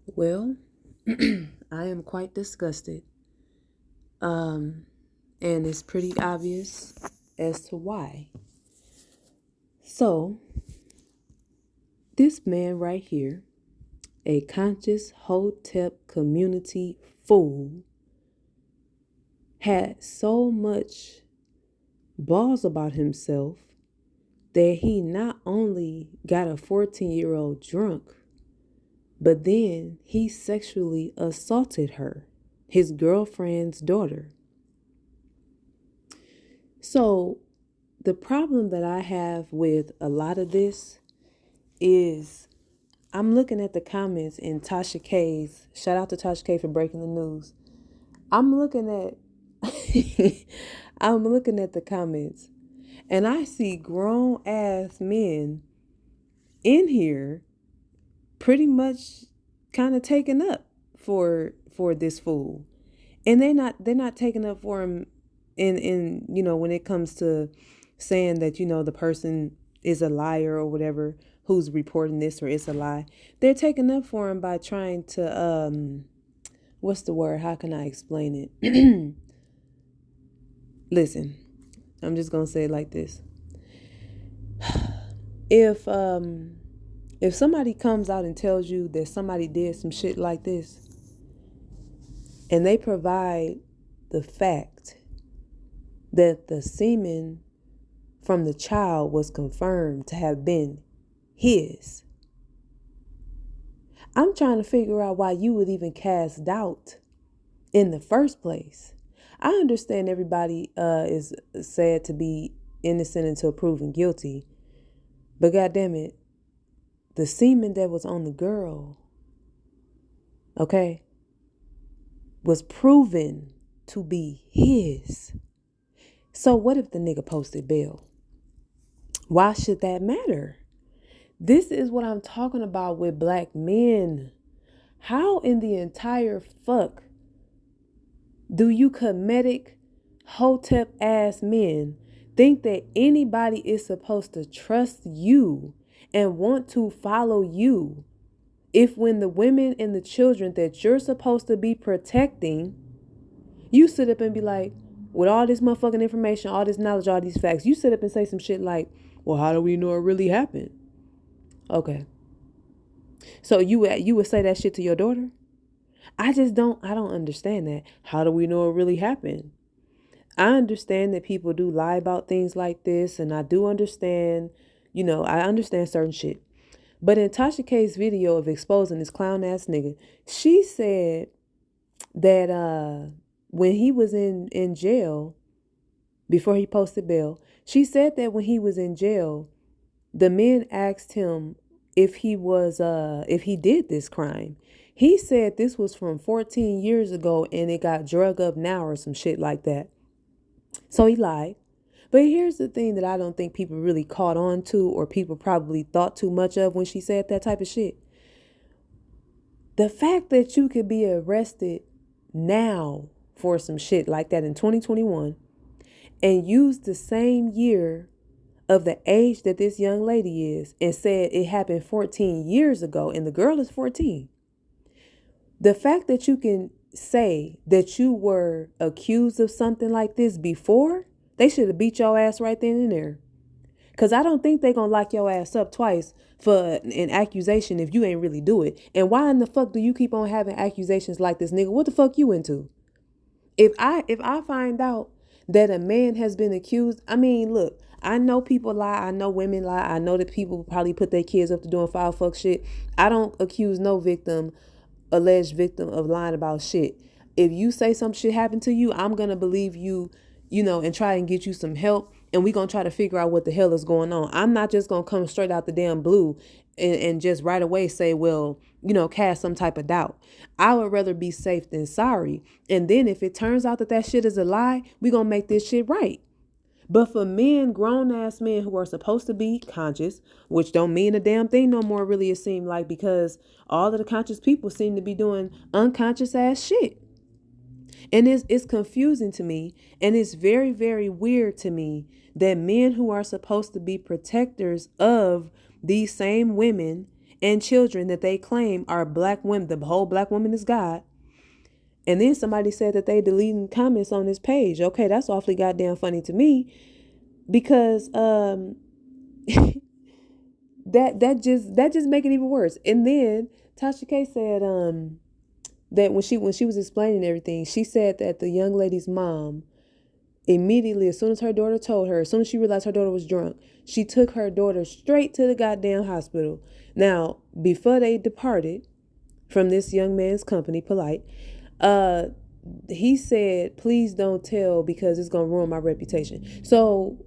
Well, I am quite disgusted. Um, and it's pretty obvious as to why. So, this man right here, a conscious Hotep community fool, had so much balls about himself that he not only got a 14-year-old drunk, but then he sexually assaulted her, his girlfriend's daughter. So, the problem that I have with a lot of this is I'm looking at the comments in Tasha K's. Shout out to Tasha K for breaking the news. I'm looking at I'm looking at the comments and I see grown ass men in here pretty much kind of taking up for this fool. And they're not taking up for him in when it comes to saying that the person is a liar or whatever who's reporting this or it's a lie. They're taking up for him by trying to what's the word, how can I explain it? Listen, I'm just gonna say it like this. If somebody comes out and tells you that somebody did some shit like this and they provide the fact that the semen from the child was confirmed to have been his, I'm trying to figure out why you would even cast doubt in the first place. I understand everybody is said to be innocent until proven guilty, but goddamn it, the semen that was on the girl, okay, was proven to be his. So what if the nigga posted bail? Why should that matter? This is what I'm talking about with black men. How in the entire fuck do you comedic hotep ass men think that anybody is supposed to trust you and want to follow you if when the women and the children that you're supposed to be protecting, you sit up and be like, with all this motherfucking information, all this knowledge, all these facts, you sit up and say some shit like, well, how do we know it really happened? Okay. So you would say that shit to your daughter? I don't understand that. How do we know it really happened? I understand that people do lie about things like this, and I do understand, I understand certain shit. But in Tasha K's video of exposing this clown ass nigga, she said that when he was in jail, before he posted bail, she said that when he was in jail, the men asked him if he did this crime. He said this was from 14 years ago and it got drug up now or some shit like that. So he lied. But here's the thing that I don't think people really caught on to, or people probably thought too much of when she said that type of shit. The fact that you could be arrested now for some shit like that in 2021 and use the same year of the age that this young lady is and said it happened 14 years ago and the girl is 14. The fact that you can say that you were accused of something like this before, they should have beat your ass right then and there. Because I don't think they're going to lock your ass up twice for an accusation if you ain't really do it. And why in the fuck do you keep on having accusations like this, nigga? What the fuck you into? If I find out that a man has been accused, I mean, look, I know people lie. I know women lie. I know that people probably put their kids up to doing foul fuck shit. I don't accuse no alleged victim of lying about shit. If you say some shit happened to you, I'm going to believe you, and try and get you some help. And we going to try to figure out what the hell is going on. I'm not just going to come straight out the damn blue and just right away say, well, cast some type of doubt. I would rather be safe than sorry. And then if it turns out that that shit is a lie, we going to make this shit right. But for men, grown ass men who are supposed to be conscious, which don't mean a damn thing no more, really, it seemed like, because all of the conscious people seem to be doing unconscious ass shit. And it's confusing to me, and it's very, very weird to me that men who are supposed to be protectors of these same women and children that they claim are black women. The whole black woman is God. And then somebody said that they deleting comments on this page. Okay, that's awfully goddamn funny to me because that just make it even worse. And then Tasha K said that when she was explaining everything, she said that the young lady's mom immediately, as soon as her daughter told her, as soon as she realized her daughter was drunk, she took her daughter straight to the goddamn hospital. Now, before they departed from this young man's company, Polight, he said, please don't tell because it's going to ruin my reputation. So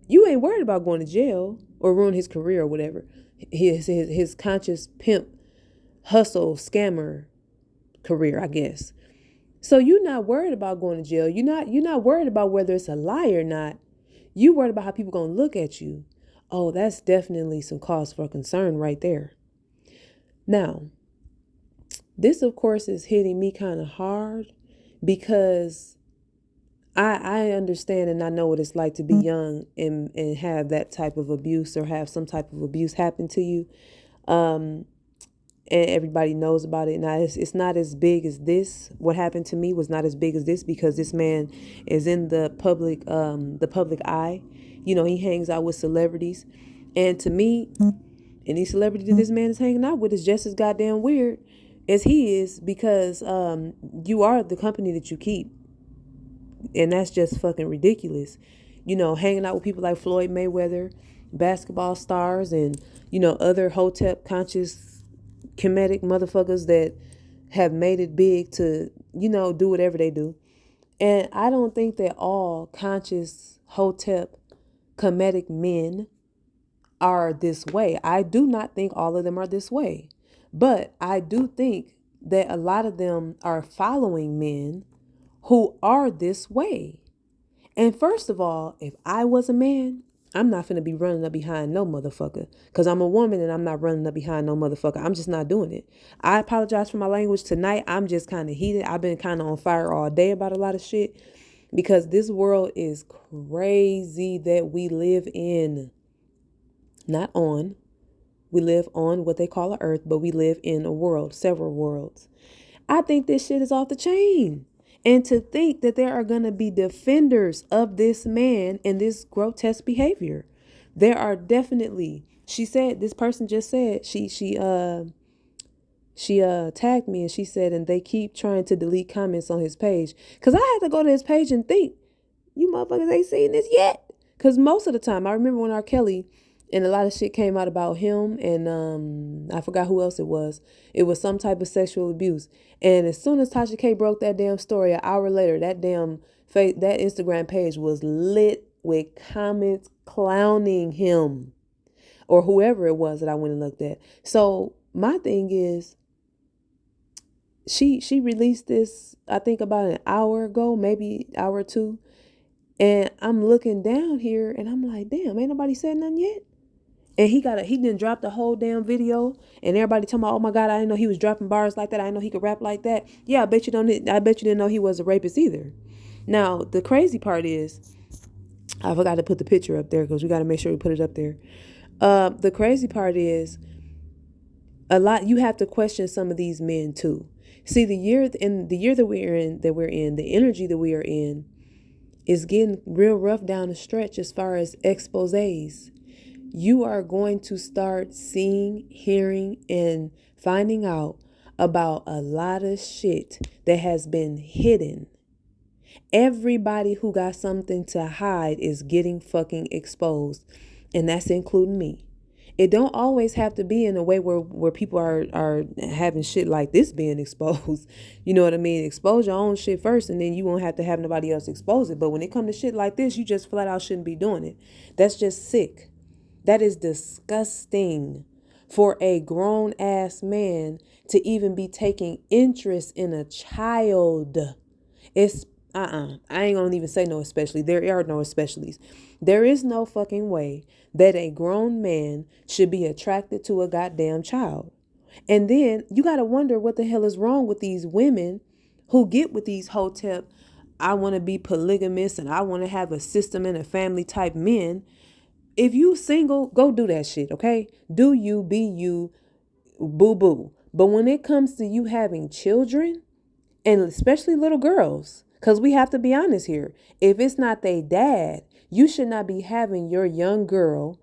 you ain't worried about going to jail or ruin his career or whatever. His conscious pimp, hustle, scammer career, I guess. So you're not worried about going to jail. You're not worried about whether it's a lie or not. You worried about how people going to look at you. Oh, that's definitely some cause for concern right there. Now, this, of course, is hitting me kind of hard because I understand and I know what it's like to be young and have that type of abuse or have some type of abuse happen to you. And everybody knows about it. Now, it's not as big as this. What happened to me was not as big as this because this man is in the public eye. You know, he hangs out with celebrities. And to me, any celebrity that this man is hanging out with is just as goddamn weird as he is because you are the company that you keep. And that's just fucking ridiculous. You know, hanging out with people like Floyd Mayweather, basketball stars, and, you know, other Hotep conscious comedic motherfuckers that have made it big to, you know, do whatever they do. And I don't think that all conscious Hotep comedic men are this way. I do not think all of them are this way. But I do think that a lot of them are following men who are this way. And first of all, if I was a man, I'm not finna be running up behind no motherfucker. Because I'm a woman and I'm not running up behind no motherfucker. I'm just not doing it. I apologize for my language tonight. I'm just kind of heated. I've been kind of on fire all day about a lot of shit. Because this world is crazy that we live in. Not on. We live on what they call an earth, but we live in a world, several worlds. I think this shit is off the chain. And to think that there are going to be defenders of this man and this grotesque behavior. There are definitely, she said, this person just said, she tagged me and she said, and they keep trying to delete comments on his page. Because I had to go to his page and think, you motherfuckers ain't seen this yet. Because most of the time, I remember when R. Kelly and a lot of shit came out about him and I forgot who else it was. It was some type of sexual abuse. And as soon as Tasha K broke that damn story, an hour later, that Instagram page was lit with comments clowning him or whoever it was that I went and looked at. So my thing is, she released this, I think about an hour ago, maybe hour or two. And I'm looking down here and I'm like, damn, ain't nobody said nothing yet. And he didn't drop the whole damn video. And everybody talking about, oh my God, I didn't know he was dropping bars like that. I didn't know he could rap like that. Yeah, I bet you didn't know he was a rapist either. Now, the crazy part is, I forgot to put the picture up there because we got to make sure we put it up there. The crazy part is, you have to question some of these men too. See, the year that we're in, the energy that we are in is getting real rough down the stretch as far as exposés. You are going to start seeing, hearing, and finding out about a lot of shit that has been hidden. Everybody who got something to hide is getting fucking exposed. And that's including me. It don't always have to be in a way where people are having shit like this being exposed. You know what I mean? Expose your own shit first and then you won't have to have nobody else expose it. But when it comes to shit like this, you just flat out shouldn't be doing it. That's just sick. That is disgusting for a grown ass man to even be taking interest in a child. It's I ain't gonna even say no especially. There are no especiallys. There is no fucking way that a grown man should be attracted to a goddamn child. And then you gotta wonder what the hell is wrong with these women who get with these Hotep, I want to be polygamous and I want to have a system and a family type men. If you single, go do that shit, okay? Do you, be you, boo boo. But when it comes to you having children, and especially little girls, because we have to be honest here, if it's not their dad, you should not be having your young girl,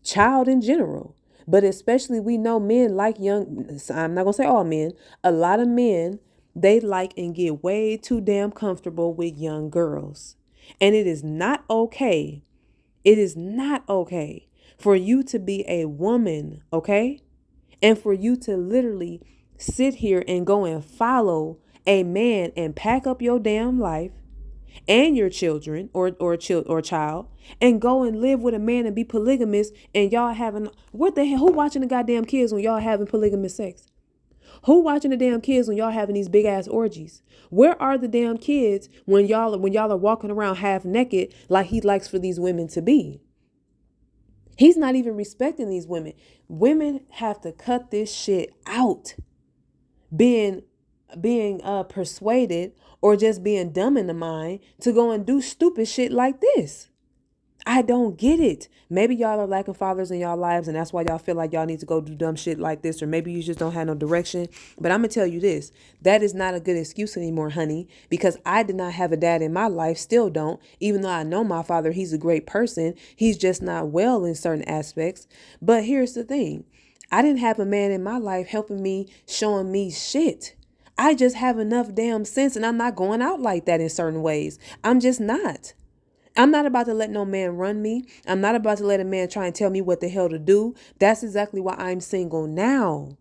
child in general. But especially we know men like young, I'm not gonna say all men, a lot of men, they like and get way too damn comfortable with young girls. And it is not okay. It is not okay for you to be a woman, okay? And for you to literally sit here and go and follow a man and pack up your damn life and your children or child and go and live with a man and be polygamous, and y'all having, what the hell, who watching the goddamn kids when y'all having polygamous sex? Who watching the damn kids when y'all having these big ass orgies? Where are the damn kids when y'all are walking around half naked like he likes for these women to be? He's not even respecting these women. Women have to cut this shit out. Being persuaded or just being dumb in the mind to go and do stupid shit like this. I don't get it. Maybe y'all are lacking fathers in y'all lives and that's why y'all feel like y'all need to go do dumb shit like this, or maybe you just don't have no direction. But I'm gonna tell you this, that is not a good excuse anymore, honey, because I did not have a dad in my life, still don't, even though I know my father, he's a great person. He's just not well in certain aspects. But here's the thing, I didn't have a man in my life helping me, showing me shit. I just have enough damn sense, and I'm not going out like that in certain ways. I'm just not. I'm not about to let no man run me. I'm not about to let a man try and tell me what the hell to do. That's exactly why I'm single now.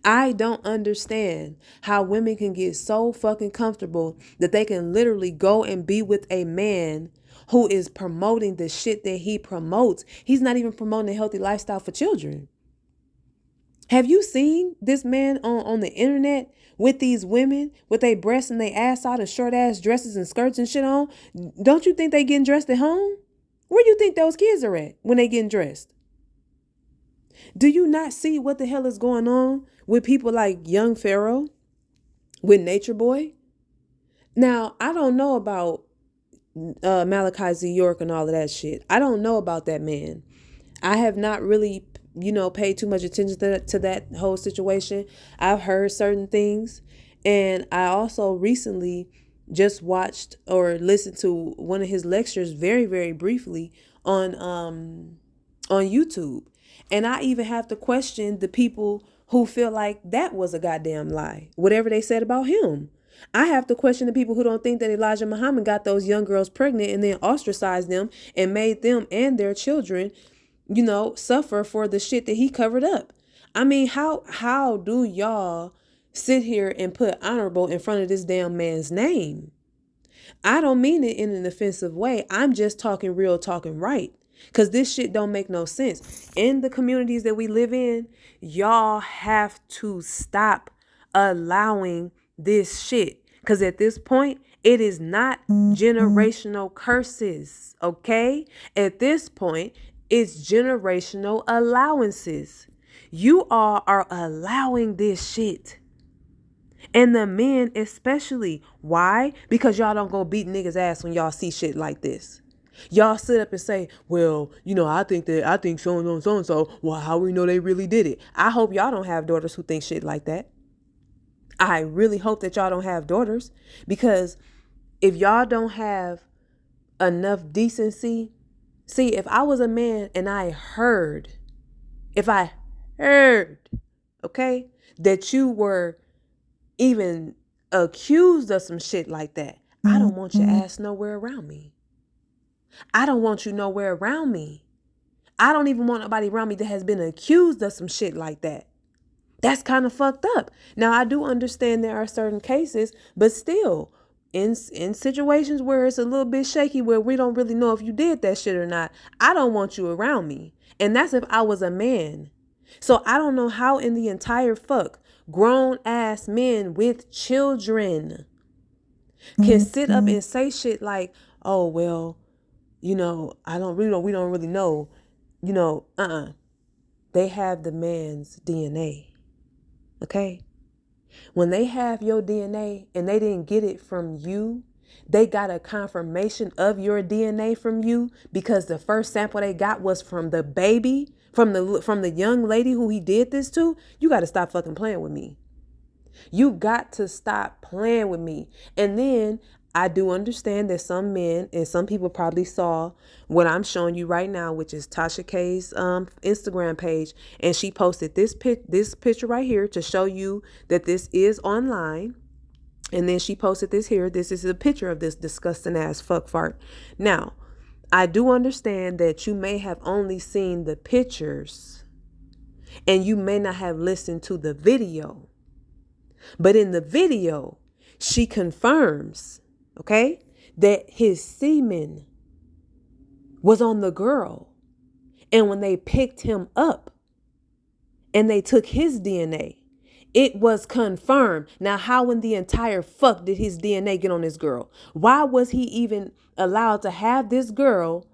I don't understand how women can get so fucking comfortable that they can literally go and be with a man who is promoting the shit that he promotes. He's not even promoting a healthy lifestyle for children. Have you seen this man on the internet with these women with their breasts and their ass out and short ass dresses and skirts and shit on? Don't you think they getting dressed at home? Where do you think those kids are at when they getting dressed? Do you not see what the hell is going on with people like Young Pharaoh, with Nature Boy? Now, I don't know about Malachi Z. York and all of that shit. I don't know about that man. I have not really, paid too much attention to that whole situation. I've heard certain things. And I also recently just watched or listened to one of his lectures very, very briefly on YouTube. And I even have to question the people who feel like that was a goddamn lie, whatever they said about him. I have to question the people who don't think that Elijah Muhammad got those young girls pregnant and then ostracized them and made them and their children, suffer for the shit that he covered up. I mean, how do y'all sit here and put honorable in front of this damn man's name? I don't mean it in an offensive way. I'm just talking real, talking right. Because this shit don't make no sense. In the communities that we live in, y'all have to stop allowing this shit. Because at this point, it is not generational curses, okay? At this point, it's generational allowances. You all are allowing this shit. And the men especially. Why? Because y'all don't go beat niggas' ass when y'all see shit like this. Y'all sit up and say, well, I think so. Well, how we know they really did it? I hope y'all don't have daughters who think shit like that. I really hope that y'all don't have daughters, because if y'all don't have enough decency, see, if I was a man and if I heard, okay, that you were even accused of some shit like that, I don't want your ass nowhere around me. I don't want you nowhere around me. I don't even want nobody around me that has been accused of some shit like that. That's kind of fucked up. Now, I do understand there are certain cases, but still, in situations where it's a little bit shaky, where we don't really know if you did that shit or not, I don't want you around me. And that's if I was a man. So I don't know how in the entire grown ass men with children can sit up and say shit like, oh, well, we don't really know, they have the man's DNA. Okay. When they have your DNA and they didn't get it from you, they got a confirmation of your DNA from you because the first sample they got was from the baby, from the young lady who he did this to, you got to stop fucking playing with me. You got to stop playing with me. And then I do understand that some men and some people probably saw what I'm showing you right now, which is Tasha K's Instagram page, and she posted this picture right here to show you that this is online. And then she posted this here. This is a picture of this disgusting ass fuck fart. Now, I do understand that you may have only seen the pictures and you may not have listened to the video. But in the video, she confirms, okay, that his semen was on the girl. And when they picked him up and they took his DNA, it was confirmed. Now, how in the entire fuck did his DNA get on this girl? Why was he even allowed to have this girl,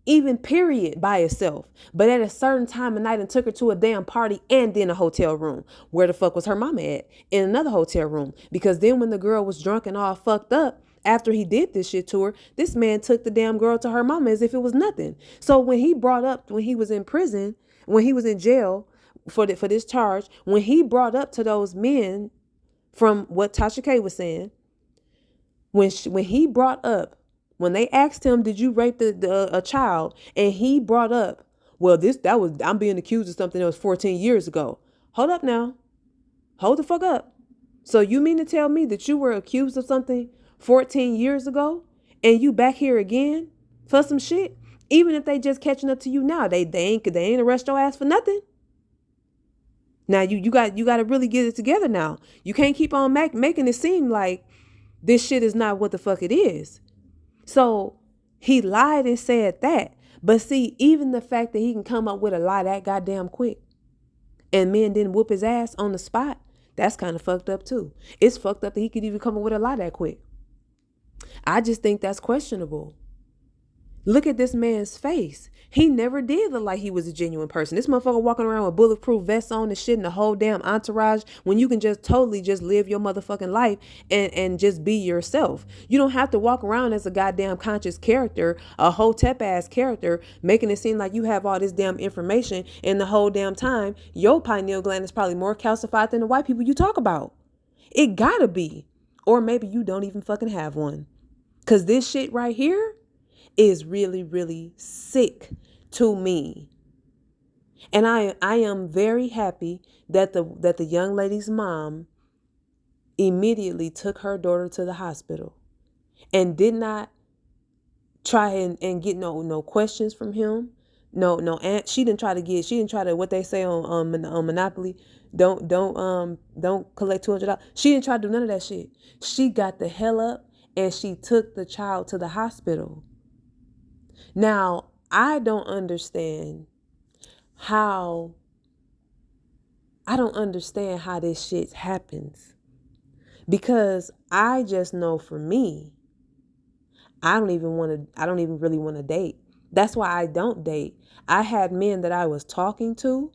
even period, by itself? But at a certain time of night and took her to a damn party and then a hotel room. Where the fuck was her mama at? In another hotel room. Because then when the girl was drunk and all fucked up, after he did this shit to her, this man took the damn girl to her mama as if it was nothing. So when he brought up, when he was in prison, when he was in jail for this charge, when he brought up to those men, from what Tasha K was saying, when he brought up, when they asked him, did you rape a child? And he brought up, well, I'm being accused of something that was 14 years ago. Hold up now. Hold the fuck up. So you mean to tell me that you were accused of something 14 years ago and you back here again for some shit? Even if they just catching up to you now, they ain't arrest your ass for nothing. Now you got to really get it together now. You can't keep on making it seem like this shit is not what the fuck it is. So he lied and said that. But see, even the fact that he can come up with a lie that goddamn quick and men didn't whoop his ass on the spot, that's kind of fucked up too. It's fucked up that he could even come up with a lie that quick. I just think that's questionable. Look at this man's face. He never did look like he was a genuine person. This motherfucker walking around with bulletproof vests on and shit and the whole damn entourage when you can just totally just live your motherfucking life and just be yourself. You don't have to walk around as a goddamn conscious character, a hotep ass character, making it seem like you have all this damn information, and the whole damn time your pineal gland is probably more calcified than the white people you talk about. It gotta be. Or maybe you don't even fucking have one. Cause this shit right here is really, really sick to me. And I am very happy that the young lady's mom immediately took her daughter to the hospital and did not try and get no questions from him. No, she didn't try to what they say on Monopoly. Don't collect $200. She didn't try to do none of that shit. She got the hell up and she took the child to the hospital. Now, I don't understand how this shit happens, because I just know for me, I don't even really want to date. That's why I don't date. I had men that I was talking to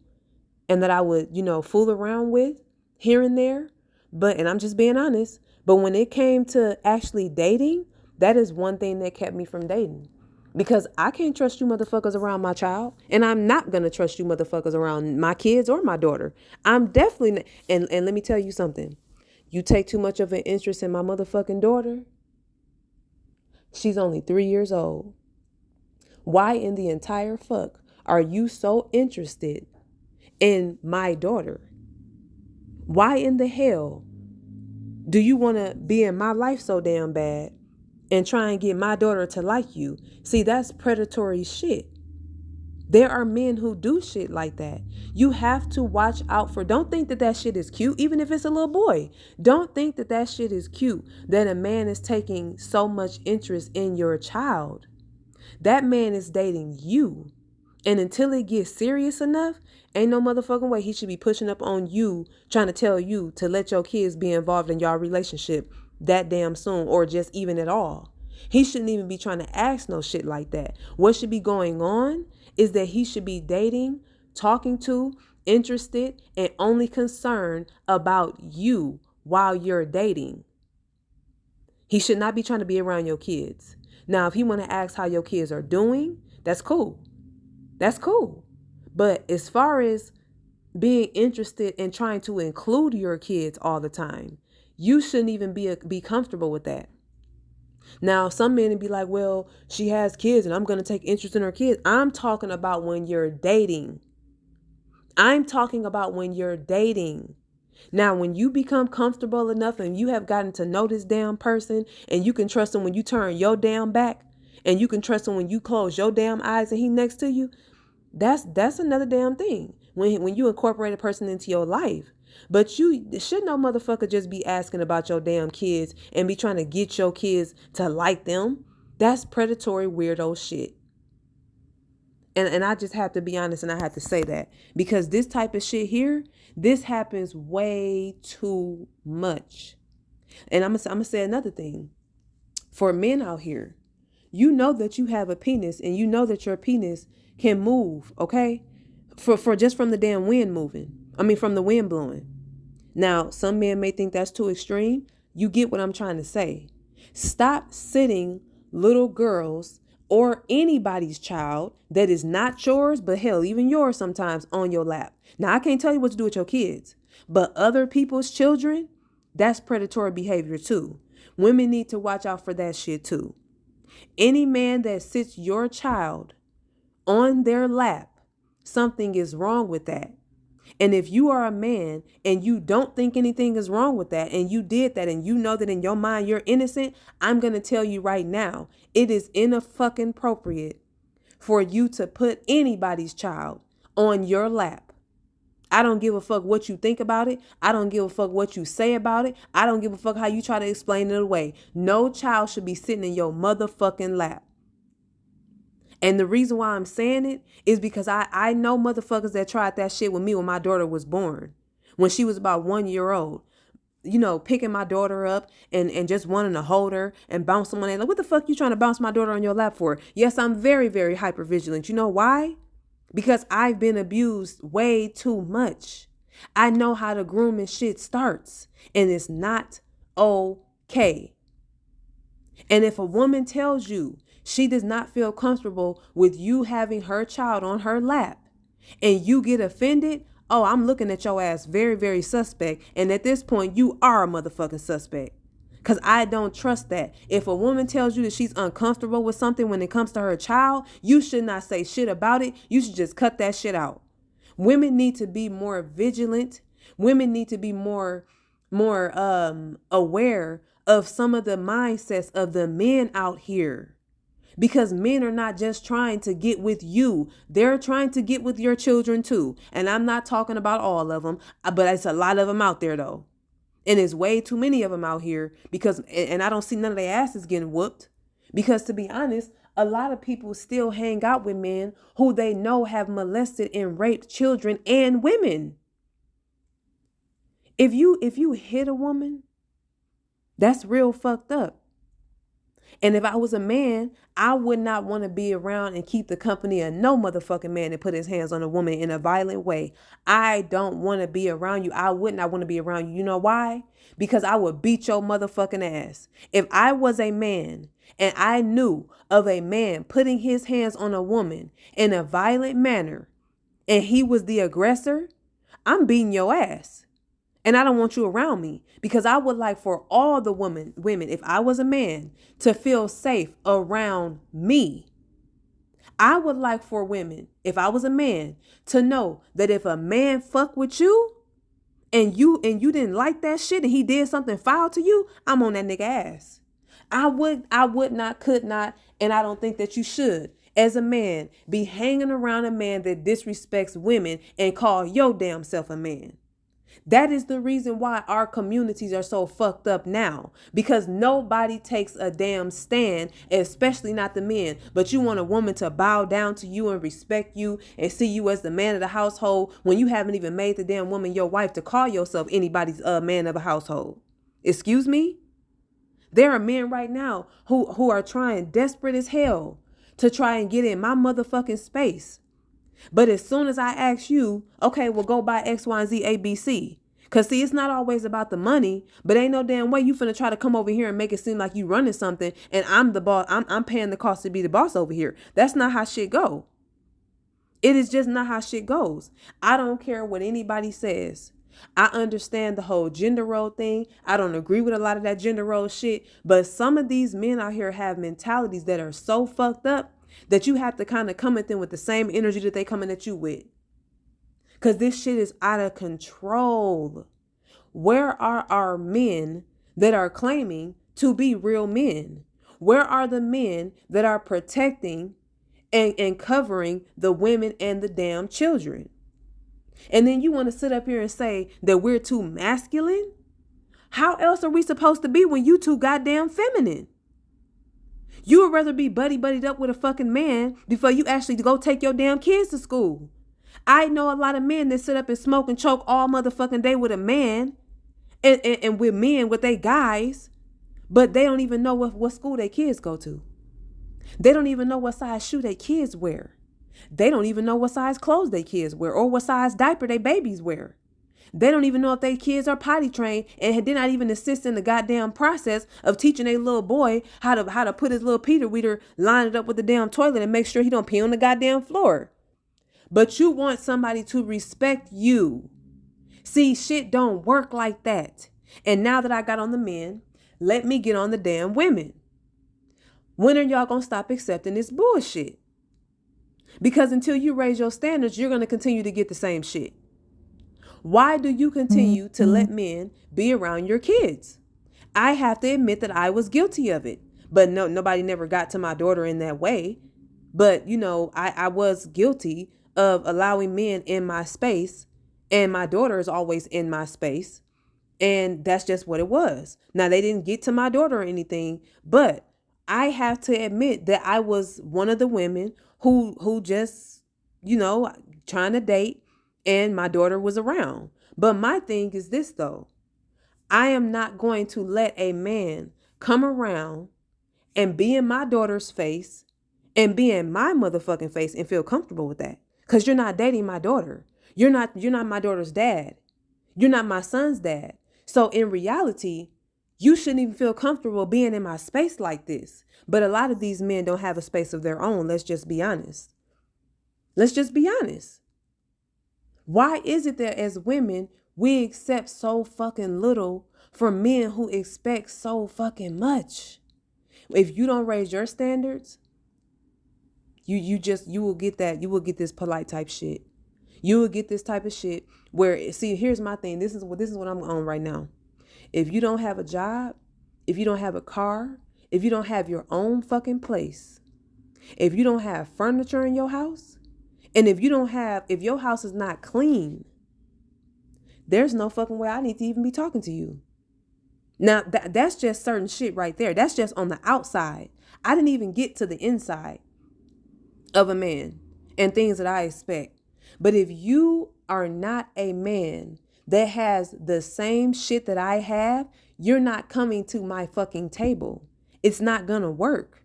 and that I would, fool around with here and there. And I'm just being honest, but when it came to actually dating, that is one thing that kept me from dating. Because I can't trust you motherfuckers around my child. And I'm not going to trust you motherfuckers around my kids or my daughter. I'm definitely not. And let me tell you something. You take too much of an interest in my motherfucking daughter. She's only 3 years old. Why in the entire fuck are you so interested in my daughter? Why in the hell do you want to be in my life so damn bad and try and get my daughter to like you? See, that's predatory shit. There are men who do shit like that. You have to watch out for. Don't think that shit is cute, even if it's a little boy. Don't think that shit is cute, that a man is taking so much interest in your child. That man is dating you. And until it gets serious enough, ain't no motherfucking way he should be pushing up on you, trying to tell you to let your kids be involved in your relationship that damn soon, or just even at all. He shouldn't even be trying to ask no shit like that. What should be going on is that he should be dating, talking to, interested, and only concerned about you while you're dating. He should not be trying to be around your kids. Now, if he want to ask how your kids are doing, that's cool. That's cool. But as far as being interested in trying to include your kids all the time, you shouldn't even be comfortable with that. Now, some men would be like, well, she has kids and I'm going to take interest in her kids. I'm talking about when you're dating. I'm talking about when you're dating. Now, when you become comfortable enough and you have gotten to know this damn person and you can trust him when you turn your damn back and you can trust him when you close your damn eyes and he next to you, that's another damn thing. When you incorporate a person into your life. But you should no motherfucker just be asking about your damn kids and be trying to get your kids to like them. That's predatory weirdo shit. And I just have to be honest and I have to say that because this type of shit here, this happens way too much. And I'm gonna say another thing. For men out here, you know that you have a penis and you know that your penis can move, okay? For just from the damn wind moving. I mean from the wind blowing. Now, some men may think that's too extreme. You get what I'm trying to say. Stop sitting little girls or anybody's child that is not yours, but hell, even yours sometimes, on your lap. Now, I can't tell you what to do with your kids, but other people's children, that's predatory behavior too. Women need to watch out for that shit too. Any man that sits your child on their lap, something is wrong with that. And if you are a man and you don't think anything is wrong with that and you did that and you know that in your mind you're innocent, I'm going to tell you right now, it is inappropriate for you to put anybody's child on your lap. I don't give a fuck what you think about it. I don't give a fuck what you say about it. I don't give a fuck how you try to explain it away. No child should be sitting in your motherfucking lap. And the reason why I'm saying it is because I know motherfuckers that tried that shit with me when my daughter was born. When she was about 1 year old. You know, picking my daughter up and just wanting to hold her and bounce someone in. Like, what the fuck you trying to bounce my daughter on your lap for? Yes, I'm very, very hyper vigilant. You know why? Because I've been abused way too much. I know how the grooming shit starts. And it's not okay. And if a woman tells you she does not feel comfortable with you having her child on her lap and you get offended, oh, I'm looking at your ass very, very suspect. And at this point, you are a motherfucking suspect. Because I don't trust that. If a woman tells you that she's uncomfortable with something when it comes to her child, you should not say shit about it. You should just cut that shit out. Women need to be more vigilant. Women need to be more aware of some of the mindsets of the men out here. Because men are not just trying to get with you. They're trying to get with your children too. And I'm not talking about all of them, but it's a lot of them out there though. And there's way too many of them out here because, and I don't see none of their asses getting whooped. Because to be honest, a lot of people still hang out with men who they know have molested and raped children and women. If you hit a woman, that's real fucked up. And if I was a man, I would not want to be around and keep the company of no motherfucking man that put his hands on a woman in a violent way. I don't want to be around you. I would not want to be around you. You know why? Because I would beat your motherfucking ass. If I was a man and I knew of a man putting his hands on a woman in a violent manner and he was the aggressor, I'm beating your ass. And I don't want you around me because I would like for all the women, if I was a man, to feel safe around me. I would like for women, if I was a man, to know that if a man fuck with you and you didn't like that shit and he did something foul to you, I'm on that nigga ass. I would not, could not, and I don't think that you should, as a man, be hanging around a man that disrespects women and call your damn self a man. That is the reason why our communities are so fucked up now, because nobody takes a damn stand, especially not the men. But you want a woman to bow down to you and respect you and see you as the man of the household when you haven't even made the damn woman your wife to call yourself anybody's man of a household. Excuse me? There are men right now who are trying desperate as hell to try and get in my motherfucking space. But as soon as I ask you, okay, well, go buy X, Y, and Z, A, B, C. Because, see, it's not always about the money, but ain't no damn way you finna try to come over here and make it seem like you running something and I'm the boss. I'm paying the cost to be the boss over here. That's not how shit go. It is just not how shit goes. I don't care what anybody says. I understand the whole gender role thing. I don't agree with a lot of that gender role shit. But some of these men out here have mentalities that are so fucked up that you have to kind of come at them with the same energy that they coming at you with. Because this shit is out of control. Where are our men that are claiming to be real men? Where are the men that are protecting and covering the women and the damn children? And then you want to sit up here and say that we're too masculine? How else are we supposed to be when you too goddamn feminine? You would rather be buddied up with a fucking man before you actually go take your damn kids to school. I know a lot of men that sit up and smoke and choke all motherfucking day with a man and with men, with they guys, but they don't even know what school their kids go to. They don't even know what size shoe their kids wear. They don't even know what size clothes their kids wear or what size diaper their babies wear. They don't even know if their kids are potty trained and did not even assist in the goddamn process of teaching a little boy how to put his little Peter Weeder, line it up with the damn toilet and make sure he don't pee on the goddamn floor. But you want somebody to respect you. See, shit don't work like that. And now that I got on the men, let me get on the damn women. When are y'all gonna stop accepting this bullshit? Because until you raise your standards, you're gonna continue to get the same shit. Why do you continue to let men be around your kids? I have to admit that I was guilty of it. But nobody never got to my daughter in that way. But, I was guilty of allowing men in my space. And my daughter is always in my space. And that's just what it was. Now, they didn't get to my daughter or anything. But I have to admit that I was one of the women who just, trying to date. And my daughter was around. But my thing is this, though. I am not going to let a man come around and be in my daughter's face and be in my motherfucking face and feel comfortable with that. Because you're not dating my daughter. You're not my daughter's dad. You're not my son's dad. So in reality, you shouldn't even feel comfortable being in my space like this. But a lot of these men don't have a space of their own. Let's just be honest. Let's just be honest. Why is it that as women, we accept so fucking little from men who expect so fucking much? If you don't raise your standards, you will get that. You will get this polite type shit. You will get this type of shit where, see, here's my thing. This is what I'm on right now. If you don't have a job, if you don't have a car, if you don't have your own fucking place, if you don't have furniture in your house, and if your house is not clean, there's no fucking way I need to even be talking to you. Now, that's just certain shit right there. That's just on the outside. I didn't even get to the inside of a man and things that I expect. But if you are not a man that has the same shit that I have, you're not coming to my fucking table. It's not gonna work.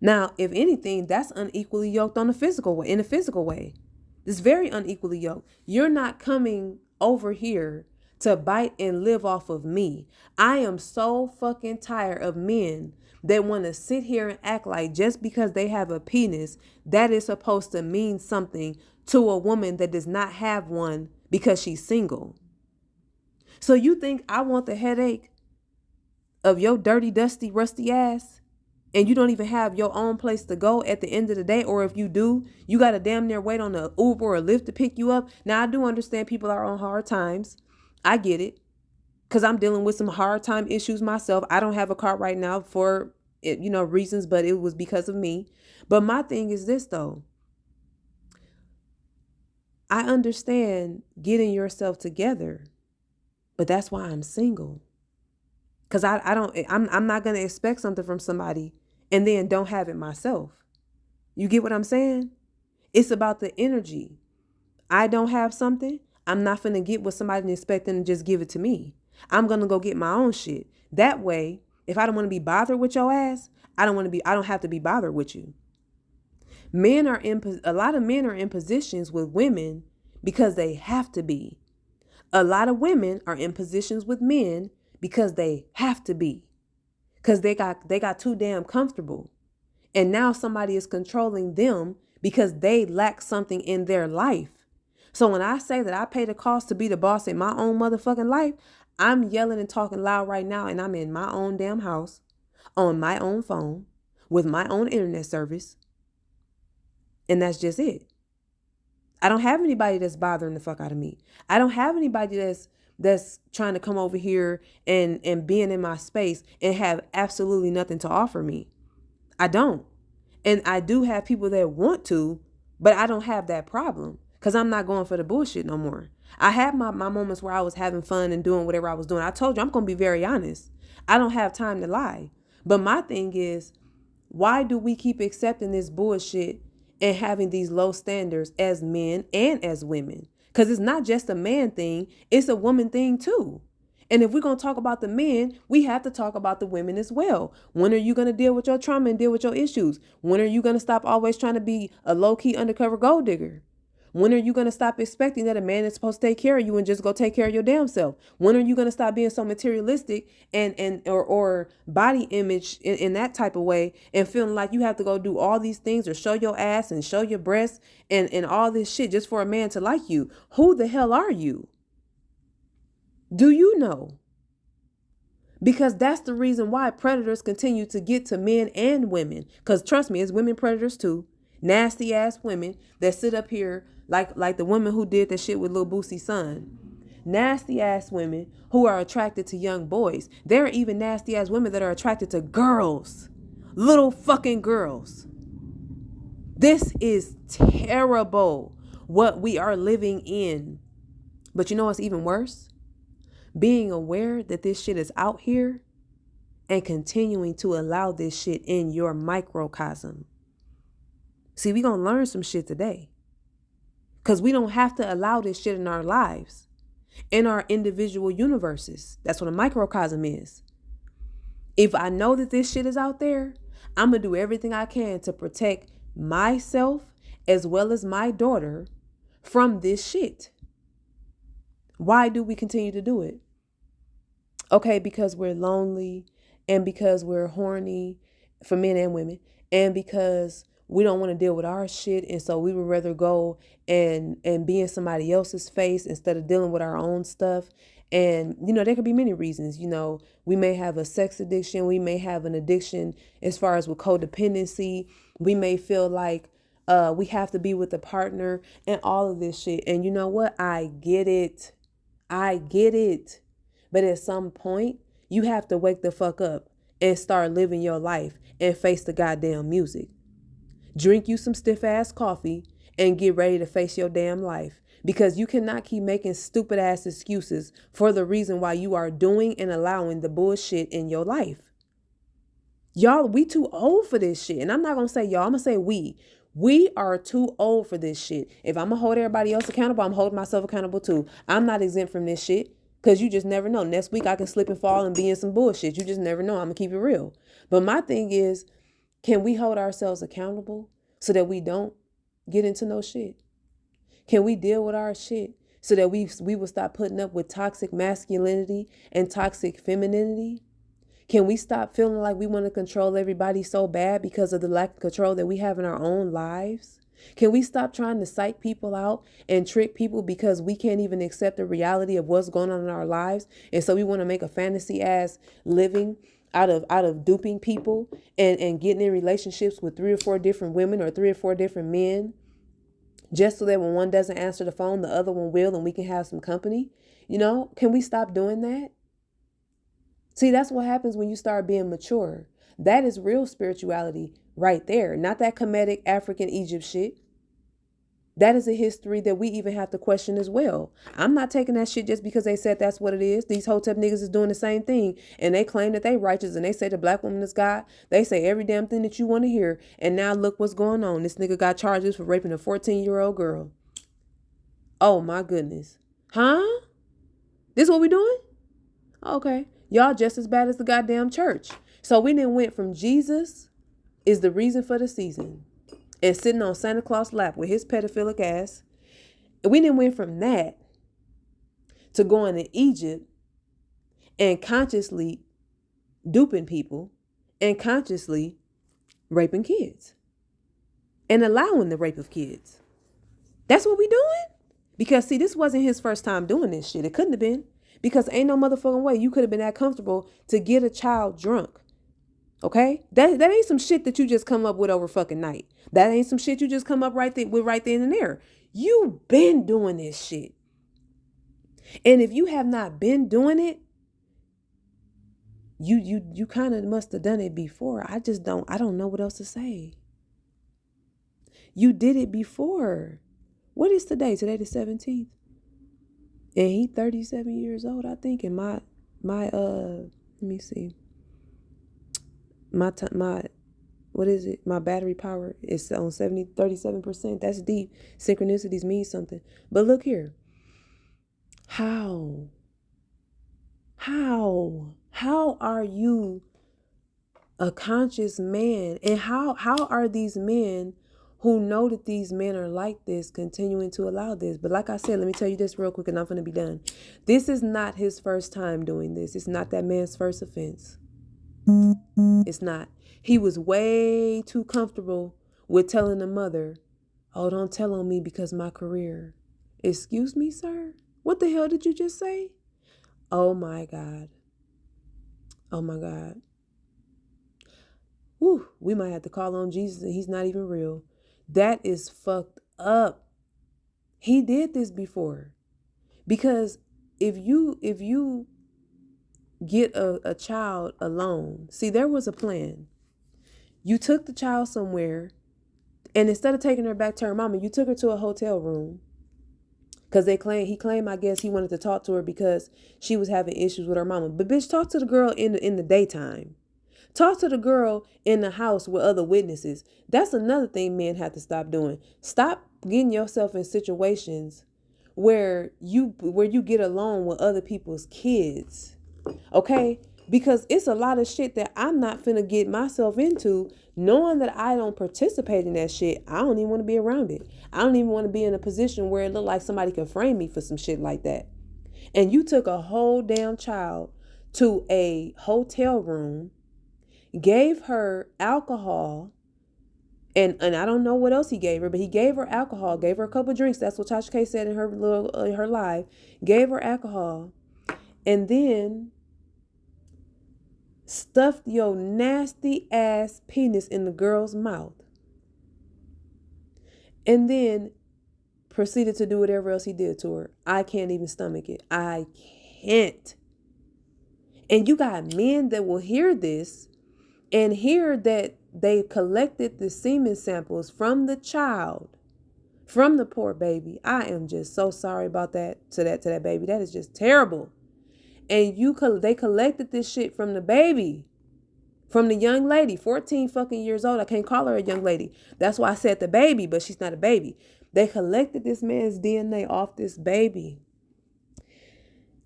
Now, if anything, that's unequally yoked in a physical way. It's very unequally yoked. You're not coming over here to bite and live off of me. I am so fucking tired of men that want to sit here and act like just because they have a penis, that is supposed to mean something to a woman that does not have one because she's single. So you think I want the headache of your dirty, dusty, rusty ass? And you don't even have your own place to go at the end of the day. Or if you do, you got to damn near wait on a Uber or a Lyft to pick you up. Now, I do understand people are on hard times. I get it. Because I'm dealing with some hard time issues myself. I don't have a car right now for, reasons, but it was because of me. But my thing is this, though. I understand getting yourself together, but that's why I'm single. Because I'm not going to expect something from somebody and then don't have it myself. You get what I'm saying? It's about the energy. I don't have something. I'm not finna get what somebody and expect them to just give it to me. I'm going to go get my own shit. That way, if I don't want to be bothered with your ass, I don't have to be bothered with you. A lot of men are in positions with women because they have to be. A lot of women are in positions with men because they have to be. Because they got too damn comfortable. And now somebody is controlling them because they lack something in their life. So when I say that I pay the cost to be the boss in my own motherfucking life, I'm yelling and talking loud right now, and I'm in my own damn house, on my own phone, with my own internet service. And that's just it. I don't have anybody that's bothering the fuck out of me. I don't have anybody that's trying to come over here and being in my space and have absolutely nothing to offer me. I don't. And I do have people that want to, but I don't have that problem because I'm not going for the bullshit no more. I had my moments where I was having fun and doing whatever I was doing. I told you, I'm going to be very honest. I don't have time to lie. But my thing is, why do we keep accepting this bullshit and having these low standards as men and as women? Because it's not just a man thing, it's a woman thing too. And if we're going to talk about the men, we have to talk about the women as well. When are you going to deal with your trauma and deal with your issues? When are you going to stop always trying to be a low-key undercover gold digger? When are you going to stop expecting that a man is supposed to take care of you and just go take care of your damn self? When are you going to stop being so materialistic or body image in that type of way and feeling like you have to go do all these things or show your ass and show your breasts and all this shit just for a man to like you? Who the hell are you? Do you know? Because that's the reason why predators continue to get to men and women. Because trust me, it's women predators too. Nasty ass women that sit up here like the woman who did that shit with Lil Boosie's son. Nasty ass women who are attracted to young boys. There are even nasty ass women that are attracted to girls. Little fucking girls. This is terrible what we are living in. But you know what's even worse? Being aware that this shit is out here and continuing to allow this shit in your microcosm. See, we gonna learn some shit today. Because we don't have to allow this shit in our lives, in our individual universes. That's what a microcosm is. If I know that this shit is out there, I'm gonna do everything I can to protect myself as well as my daughter from this shit. Why do we continue to do it? Okay, because we're lonely and because we're horny for men and women and because we don't want to deal with our shit. And so we would rather go and be in somebody else's face instead of dealing with our own stuff. And, there could be many reasons. We may have a sex addiction. We may have an addiction as far as with codependency. We may feel like we have to be with a partner and all of this shit. And you know what? I get it. But at some point, you have to wake the fuck up and start living your life and face the goddamn music. Drink you some stiff ass coffee and get ready to face your damn life, because you cannot keep making stupid ass excuses for the reason why you are doing and allowing the bullshit in your life. Y'all, we too old for this shit. And I'm not going to say y'all, I'm going to say we. We are too old for this shit. If I'm going to hold everybody else accountable, I'm holding myself accountable too. I'm not exempt from this shit. Because you just never know. Next week I can slip and fall and be in some bullshit. You just never know. I'm going to keep it real. But my thing is, can we hold ourselves accountable so that we don't get into no shit? Can we deal with our shit so that we will stop putting up with toxic masculinity and toxic femininity? Can we stop feeling like we want to control everybody so bad because of the lack of control that we have in our own lives? Can we stop trying to psych people out and trick people because we can't even accept the reality of what's going on in our lives? And so we want to make a fantasy ass living out of duping people and getting in relationships with 3 or 4 different women or 3 or 4 different men, just so that when one doesn't answer the phone, the other one will, and we can have some company. Can we stop doing that? See, that's what happens when you start being mature. That is real spirituality right there. Not that comedic African Egypt shit. That is a history that we even have to question as well. I'm not taking that shit just because they said that's what it is. These Hotep niggas is doing the same thing. And they claim that they righteous and they say the black woman is God. They say every damn thing that you want to hear. And now look what's going on. This nigga got charges for raping a 14-year-old girl. Oh my goodness. Huh? This what we doing? Okay. Y'all just as bad as the goddamn church. So we then went from Jesus is the reason for the season and sitting on Santa Claus' lap with his pedophilic ass. And we then went from that to going to Egypt and consciously duping people and consciously raping kids. and allowing the rape of kids. That's what we doing? Because see, this wasn't his first time doing this shit. It couldn't have been. Because ain't no motherfucking way you could have been that comfortable to get a child drunk. Okay? That ain't some shit that you just come up with over fucking night. That ain't some shit you just come up right then and there. You been doing this shit. And if you have not been doing it, you kind of must have done it before. I don't know what else to say. You did it before. What is today? Today the 17th. And he 37 years old, I think. And my let me see. My what is it? My battery power is on 37%. That's deep. Synchronicities mean something. But look here. How are you a conscious man? And how are these men who know that these men are like this continuing to allow this? But like I said, let me tell you this real quick and I'm going to be done. This is not his first time doing this. It's not that man's first offense. It's not. He was way too comfortable with telling the mother, oh, don't tell on me because my career. Excuse me, sir? What the hell did you just say? Oh my God. Oh my God. Whew, we might have to call on Jesus and he's not even real. That is fucked up. He did this before. Because if you get a child alone, see, there was a plan. You took the child somewhere, and instead of taking her back to her mama, you took her to a hotel room. Because he claimed, I guess he wanted to talk to her because she was having issues with her mama. But bitch, talk to the girl in the daytime. Talk to the girl in the house with other witnesses. That's another thing men have to stop doing. Stop getting yourself in situations where you get along with other people's kids. Okay? Because it's a lot of shit that I'm not finna get myself into, knowing that I don't participate in that shit. I don't even want to be around it. I don't even want to be in a position where it look like somebody can frame me for some shit like that. And you took a whole damn child to a hotel room, gave her alcohol, and I don't know what else he gave her, but he gave her alcohol, gave her a couple of drinks. That's what Tasha K said in her live. Gave her alcohol, and then stuffed your nasty ass penis in the girl's mouth. And then proceeded to do whatever else he did to her. I can't even stomach it. I can't. And you got men that will hear this and hear that they collected the semen samples from the child, from the poor baby. I am just so sorry about that to that baby. That is just terrible. And they collected this shit from the baby, from the young lady, 14 fucking years old. I can't call her a young lady. That's why I said the baby, but she's not a baby. They collected this man's DNA off this baby.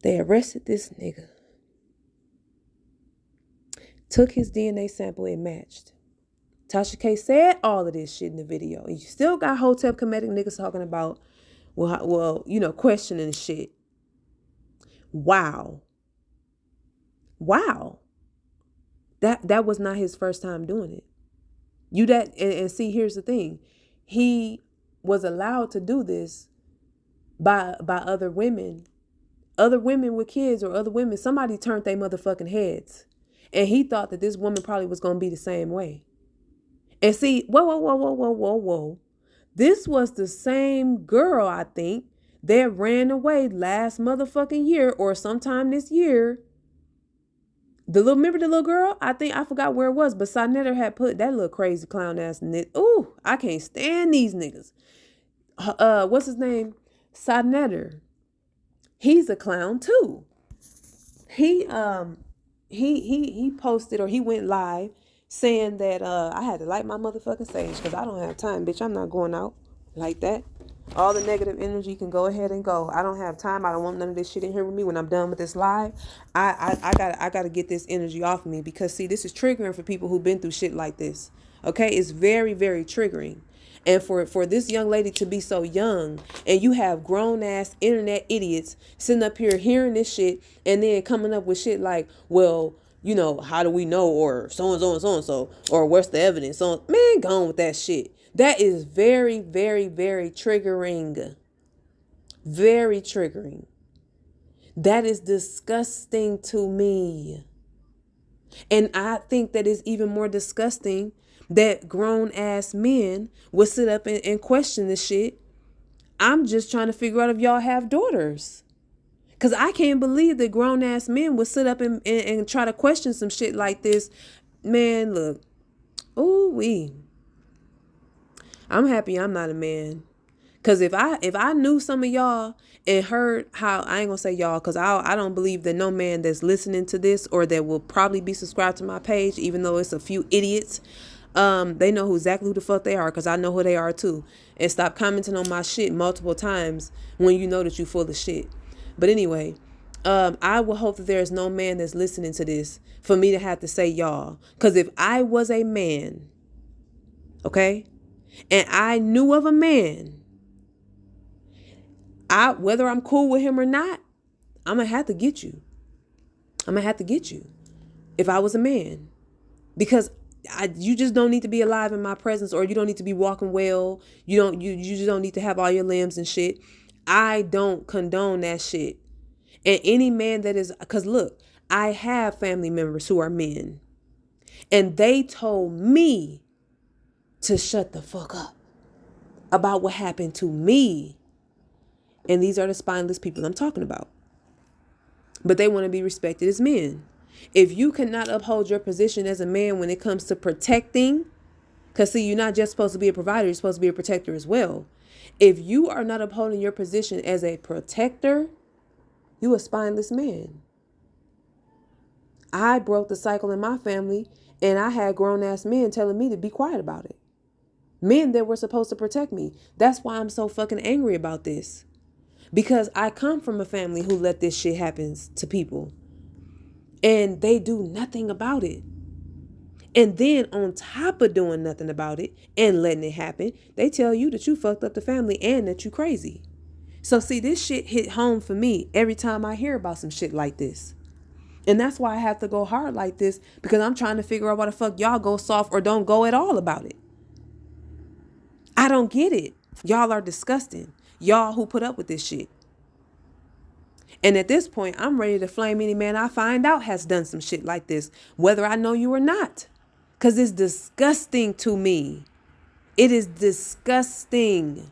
They arrested this nigga. Took his DNA sample and matched. Tasha K said all of this shit in the video. And you still got hotel comedic niggas talking about, well, questioning shit. Wow. That was not his first time doing it. And see, here's the thing. He was allowed to do this by other women with kids, or other women. Somebody turned their motherfucking heads. And he thought that this woman probably was going to be the same way. And see, whoa. This was the same girl, I think, that ran away last motherfucking year or sometime this year. Remember the little girl? I forgot where it was, but Sanetter had put that little crazy clown ass nigga. Ooh, I can't stand these niggas. What's his name? Sanetter. He's a clown too. He posted, or he went live saying that I had to light my motherfucking sage because I don't have time, bitch. I'm not going out like that. All the negative energy can go ahead and go. I don't have time. I don't want none of this shit in here with me when I'm done with this live. I gotta get this energy off me, because see, this is triggering for people who've been through shit like this. Okay, it's very, very triggering. And for this young lady to be so young, and you have grown ass internet idiots sitting up here hearing this shit and then coming up with shit like, well, how do we know, or so and so and so and so, or what's the evidence? So man, gone with that shit. That is very, very, very triggering. Very triggering. That is disgusting to me. And I think that it's even more disgusting that grown ass men would sit up and question this shit. I'm just trying to figure out if y'all have daughters. Because I can't believe that grown ass men would sit up and try to question some shit like this. Man, look. Ooh, I'm happy I'm not a man. Cause if I knew some of y'all and heard how, I ain't gonna say y'all, cause I don't believe that no man that's listening to this or that will probably be subscribed to my page, even though it's a few idiots, they know exactly who the fuck they are, cause I know who they are too. And stop commenting on my shit multiple times when you know that you full of shit. But anyway, I will hope that there is no man that's listening to this for me to have to say y'all. Cause if I was a man, okay, and I knew of a man, whether I'm cool with him or not, I'm gonna have to get you. I'm gonna have to get you if I was a man, because you just don't need to be alive in my presence, or you don't need to be walking well. You just don't need to have all your limbs and shit. I don't condone that shit. And any man that is, because look, I have family members who are men, and they told me to shut the fuck up about what happened to me. And these are the spineless people I'm talking about. But they want to be respected as men. If you cannot uphold your position as a man when it comes to protecting, because see, you're not just supposed to be a provider, you're supposed to be a protector as well. If you are not upholding your position as a protector, you a spineless man. I broke the cycle in my family, and I had grown ass men telling me to be quiet about it. Men that were supposed to protect me. That's why I'm so fucking angry about this. Because I come from a family who let this shit happen to people. And they do nothing about it. And then on top of doing nothing about it and letting it happen, they tell you that you fucked up the family and that you crazy. So see, this shit hit home for me every time I hear about some shit like this. And that's why I have to go hard like this, because I'm trying to figure out why the fuck y'all go soft or don't go at all about it. I don't get it. Y'all are disgusting. Y'all who put up with this shit. And at this point, I'm ready to flame any man I find out has done some shit like this, whether I know you or not. Because it's disgusting to me. It is disgusting.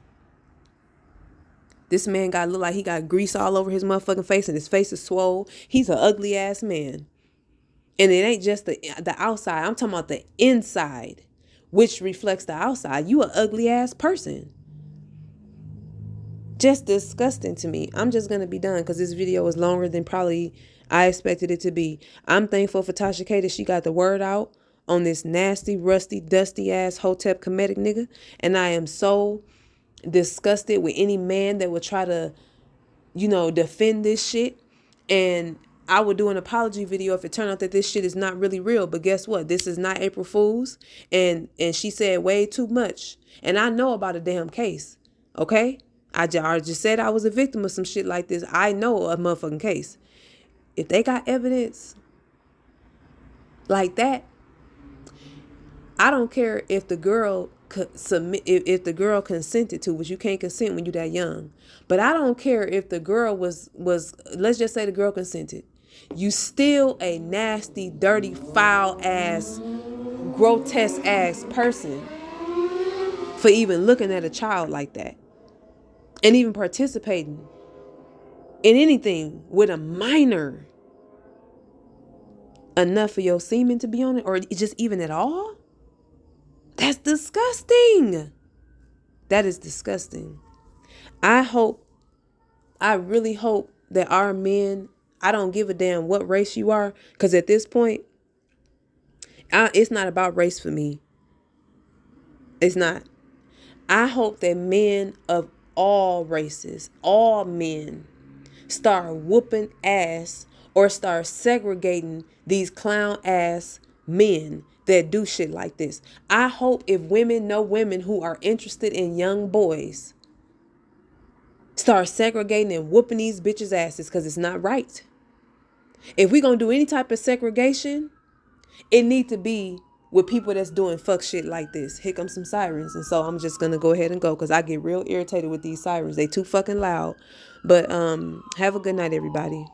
This man look like he got grease all over his motherfucking face, and his face is swole. He's an ugly ass man. And it ain't just the outside. I'm talking about the inside, which reflects the outside. You an ugly ass person. Just disgusting to me. I'm just going to be done because this video is longer than probably I expected it to be. I'm thankful for Tasha K that she got the word out on this nasty, rusty, dusty ass Hotep Kemetic nigga. And I am so disgusted with any man that would try to, defend this shit. And I would do an apology video if it turned out that this shit is not really real. But guess what? This is not April Fool's. And she said way too much. And I know about a damn case. Okay? I just said I was a victim of some shit like this. I know a motherfucking case. If they got evidence like that, I don't care if the girl could submit, if the girl consented to, which you can't consent when you're that young. But I don't care if the girl was let's just say the girl consented. You still a nasty, dirty, foul ass, grotesque ass person for even looking at a child like that. And even participating in anything with a minor enough for your semen to be on it, or just even at all. That's disgusting. That is disgusting. I really hope that our men, I don't give a damn what race you are, because at this point, it's not about race for me. It's not. I hope that men of all races, all men, start whooping ass or start segregating these clown ass men that do shit like this. I hope if women know women who are interested in young boys, start segregating and whooping these bitches' asses, because it's not right. If we're going to do any type of segregation, it need to be with people that's doing fuck shit like this. Here comes some sirens. And so I'm just gonna go ahead and go because I get real irritated with these sirens. They too fucking loud. But have a good night, everybody.